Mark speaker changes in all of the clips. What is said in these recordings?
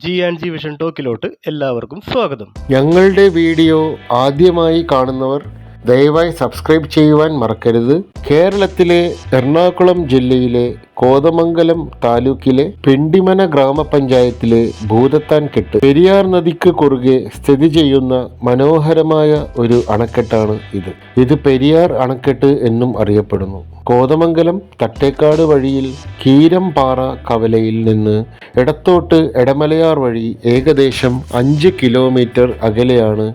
Speaker 1: G&G vision ടോക്കിലോട്ട് എല്ലാവർക്കും സ്വാഗതം.
Speaker 2: ഞങ്ങളുടെ വീഡിയോ ആദ്യമായി കാണുന്നവർ ദയവായി സബ്സ്ക്രൈബ് ചെയ്യുവാൻ മറക്കരുത്. കേരളത്തിലെ എറണാകുളം ജില്ലയിലെ കോതമംഗലം താലൂക്കിലെ പെണ്ടിമന ഗ്രാമപഞ്ചായത്തിലെ ഭൂതത്താൻകെട്ട് പെരിയാർ നദിക്ക് കുറുകെ സ്ഥിതി ചെയ്യുന്ന മനോഹരമായ ഒരു അണക്കെട്ടാണ് ഇത്. ഇത് പെരിയാർ അണക്കെട്ട് എന്നും അറിയപ്പെടുന്നു. കോതമംഗലം തട്ടേക്കാട് വഴിയിൽ കീരംപാറ കവലയിൽ നിന്ന് ഇടത്തോട്ട് എടമലയാർ വഴി ഏകദേശം 5 കിലോമീറ്റർ അകലെയാണ്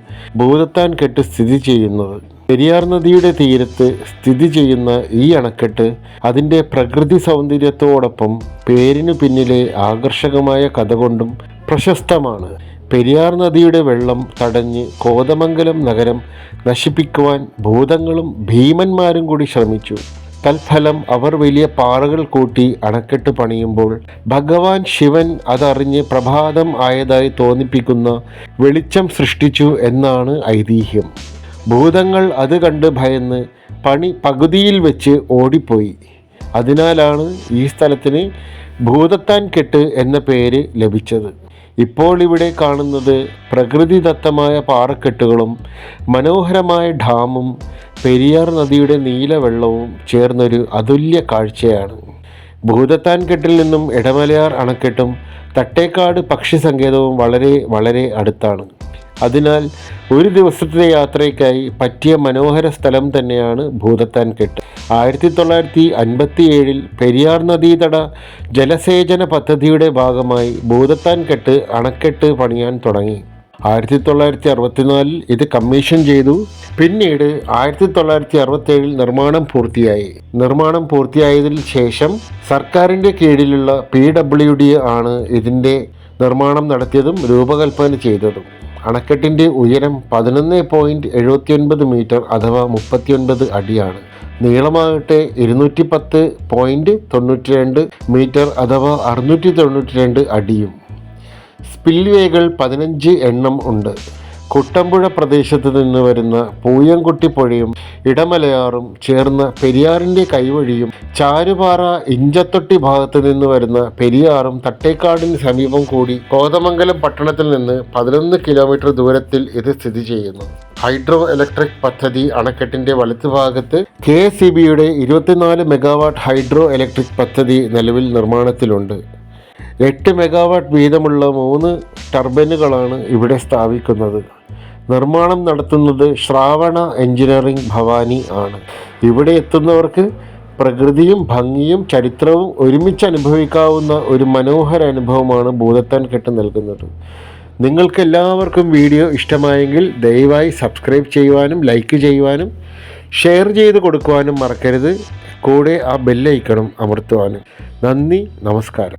Speaker 2: ഭൂതത്താൻകെട്ട് സ്ഥിതി ചെയ്യുന്നത്. പെരിയാർ നദിയുടെ തീരത്ത് സ്ഥിതി ചെയ്യുന്ന ഈ അണക്കെട്ട് അതിൻ്റെ പ്രകൃതി സൗന്ദര്യത്തോടൊപ്പം പേരിനു പിന്നിലെ ആകർഷകമായ കഥ കൊണ്ടും പ്രശസ്തമാണ്. പെരിയാർ നദിയുടെ വെള്ളം തടഞ്ഞ് കോതമംഗലം നഗരം നശിപ്പിക്കുവാൻ ഭൂതങ്ങളും ഭീമന്മാരും കൂടി ശ്രമിച്ചു. തൽഫലം അവർ വലിയ പാറകൾ കൂട്ടി അണക്കെട്ട് പണിയുമ്പോൾ ഭഗവാൻ ശിവൻ അതറിഞ്ഞ് പ്രഭാതം ആയതായി തോന്നിപ്പിക്കുന്ന വെളിച്ചം സൃഷ്ടിച്ചു എന്നാണ് ഐതിഹ്യം. ഭൂതങ്ങൾ അത് കണ്ട് ഭയന്ന് പണി പകുതിയിൽ വെച്ച് ഓടിപ്പോയി. അതിനാലാണ് ഈ സ്ഥലത്തിന് ഭൂതത്താൻകെട്ട് എന്ന പേര് ലഭിച്ചത്. ഇപ്പോൾ ഇവിടെ കാണുന്നത് പ്രകൃതിദത്തമായ പാറക്കെട്ടുകളും മനോഹരമായ ഡാമും പെരിയാർ നദിയുടെ നീലവെള്ളവും ചേർന്നൊരു അതുല്യ കാഴ്ചയാണ്. ഭൂതത്താൻകെട്ടിൽ നിന്നും ഇടമലയാർ അണക്കെട്ടും തട്ടേക്കാട് പക്ഷി സങ്കേതവും വളരെ വളരെ അടുത്താണ്. അതിനാൽ ഒരു ദിവസത്തെ യാത്രയ്ക്കായി പറ്റിയ മനോഹര സ്ഥലം തന്നെയാണ് ഭൂതത്താൻകെട്ട്. 1957 പെരിയാർ നദീതട ജലസേചന പദ്ധതിയുടെ ഭാഗമായി ഭൂതത്താൻകെട്ട് അണക്കെട്ട് പണിയാൻ തുടങ്ങി. 1964 ഇത് കമ്മീഷൻ ചെയ്തു. പിന്നീട് 1967 നിർമ്മാണം പൂർത്തിയായി. നിർമ്മാണം പൂർത്തിയായതിനു ശേഷം സർക്കാരിൻ്റെ കീഴിലുള്ള PWD ആണ് ഇതിൻ്റെ നിർമ്മാണം നടത്തിയതും രൂപകൽപ്പന ചെയ്തതും. അണക്കെട്ടിൻ്റെ ഉയരം 11.79 മീറ്റർ അഥവാ 39 അടിയാണ്. നീളമാകട്ടെ 210.92 മീറ്റർ അഥവാ 692 അടിയും. സ്പിൽവേകൾ 15 എണ്ണം ഉണ്ട്. കുട്ടമ്പുഴ പ്രദേശത്ത് നിന്ന് വരുന്ന പൂയംകുട്ടി പുഴയും ഇടമലയാറും ചേർന്ന പെരിയാറിൻ്റെ കൈവഴിയും ചാരുപാറ ഇഞ്ചത്തൊട്ടി ഭാഗത്ത് നിന്ന് വരുന്ന പെരിയാറും തട്ടേക്കാടിന് സമീപം കൂടി കോതമംഗലം പട്ടണത്തിൽ നിന്ന് 11 കിലോമീറ്റർ ദൂരത്തിൽ ഇത് സ്ഥിതി ചെയ്യുന്നു. ഹൈഡ്രോ ഇലക്ട്രിക് പദ്ധതി അണക്കെട്ടിൻ്റെ വലത്തുഭാഗത്ത് KSEBയുടെ 24 മെഗാവാട്ട് ഹൈഡ്രോ ഇലക്ട്രിക് പദ്ധതി നിലവിൽ നിർമ്മാണത്തിലുണ്ട്. 8 മെഗാവാട്ട് വീതമുള്ള 3 ടർബൈനുകളാണ് ഇവിടെ സ്ഥാപിക്കുന്നത്. നിർമ്മാണം നടത്തുന്നത് ശ്രാവണ എഞ്ചിനീയറിംഗ് ഭവാനി ആണ്. ഇവിടെ എത്തുന്നവർക്ക് പ്രകൃതിയും ഭംഗിയും ചരിത്രവും ഒരുമിച്ച് അനുഭവിക്കാവുന്ന ഒരു മനോഹര അനുഭവമാണ് ഭൂതത്താൻകെട്ട് നൽകുന്നത്. നിങ്ങൾക്കെല്ലാവർക്കും വീഡിയോ ഇഷ്ടമായെങ്കിൽ ദയവായി സബ്സ്ക്രൈബ് ചെയ്യുവാനും ലൈക്ക് ചെയ്യുവാനും ഷെയർ ചെയ്ത് കൊടുക്കുവാനും മറക്കരുത്. കൂടെ ആ ബെല്ലൈക്കണും അമർത്തുവാനും. നന്ദി, നമസ്കാരം.